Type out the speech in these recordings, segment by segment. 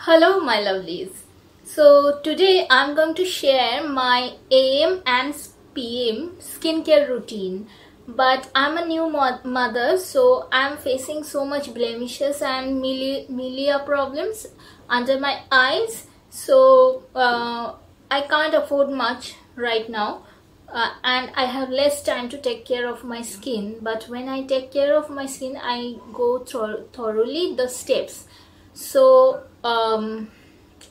Hello my lovelies. So today I'm going to share my AM and PM skincare routine. But I'm a new mother, so I'm facing so much blemishes and milia problems under my eyes. So I can't afford much right now. And I have less time to take care of my skin, but when I take care of my skin I go thoroughly the steps. So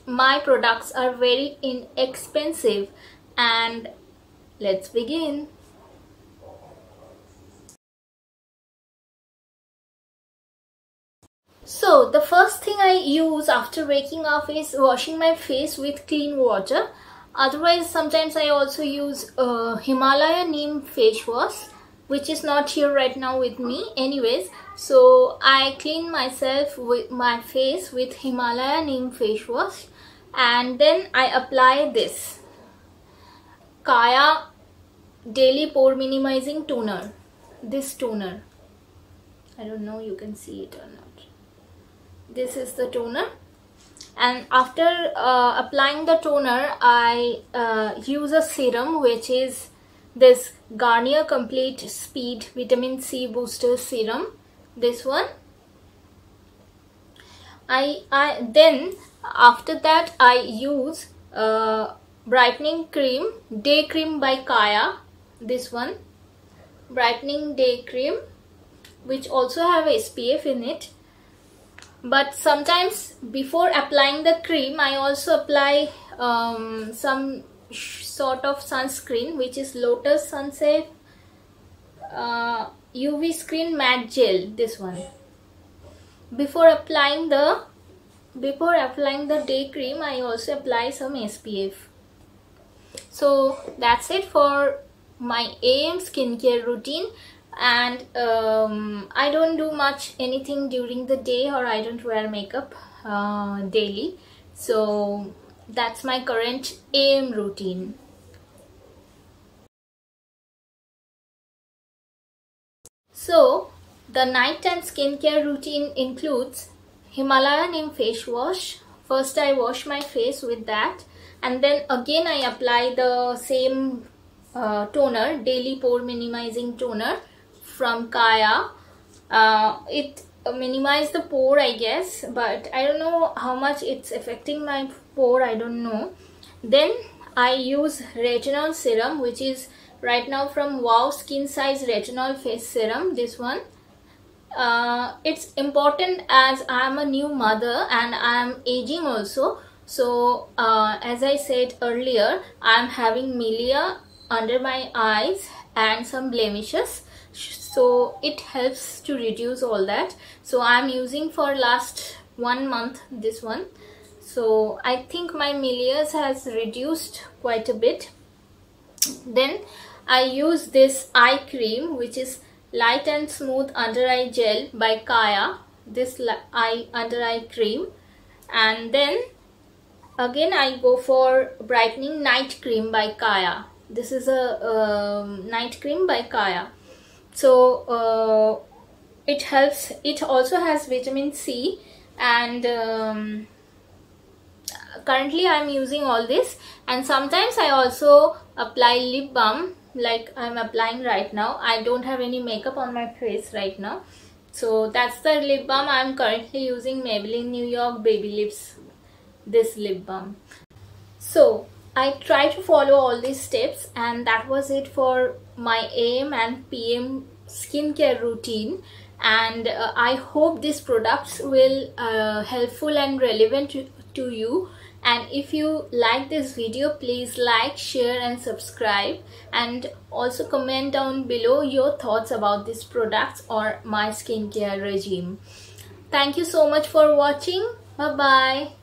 my products are very inexpensive, and let's begin. So the first thing I use after waking up is washing my face with clean water. Otherwise, sometimes I also use Himalaya Neem face wash, which is not here right now with me. Anyways, so I clean myself with my face with Himalaya Neem face wash, and then I apply this Kaya Daily Pore Minimizing Toner. This toner, I don't know you can see it or not. This is the toner. And after applying the toner, I use a serum, which is this Garnier Complete Speed Vitamin C Booster Serum. This one. Then after that I use brightening cream, day cream by Kaya. This one, brightening day cream, which also have SPF in it. But sometimes before applying the cream, I also apply some sort of sunscreen, which is Lotus Sunset UV Screen Matte Gel. This one. Before applying the day cream, I also apply some SPF. So that's it for my AM skincare routine. And I don't do much anything during the day, or I don't wear makeup daily. So that's my current AM routine. So the nighttime skincare routine includes Himalaya Neem face wash. First I wash my face with that, and then again I apply the same toner, Daily Pore Minimizing Toner from Kaya. It minimizes the pore, I guess, but I don't know how much it's affecting my pore. I don't know. Then I use retinol serum, which is right now from Wow Skin Size Retinol Face Serum. This one. It's important as I'm a new mother and I'm aging also. So as I said earlier, I'm having milia under my eyes and some blemishes. So it helps to reduce all that. So I'm using for last 1 month this one. So I think my milias has reduced quite a bit. Then I use this eye cream, which is Light and Smooth Under Eye Gel by Kaya. This under eye cream. And then again I go for brightening night cream by Kaya. This is a night cream by Kaya. So it helps. It also has vitamin C, and currently I'm using all this. And sometimes I also apply lip balm, like I'm applying right now. I don't have any makeup on my face right now, so that's the lip balm I'm currently using, Maybelline New York Baby Lips, this lip balm. So I try to follow all these steps, and that was it for my AM and PM skincare routine. And I hope these products will helpful and relevant to you. And if you like this video, please like, share and subscribe, and also comment down below your thoughts about these products or my skincare regime. Thank you so much for watching. Bye bye.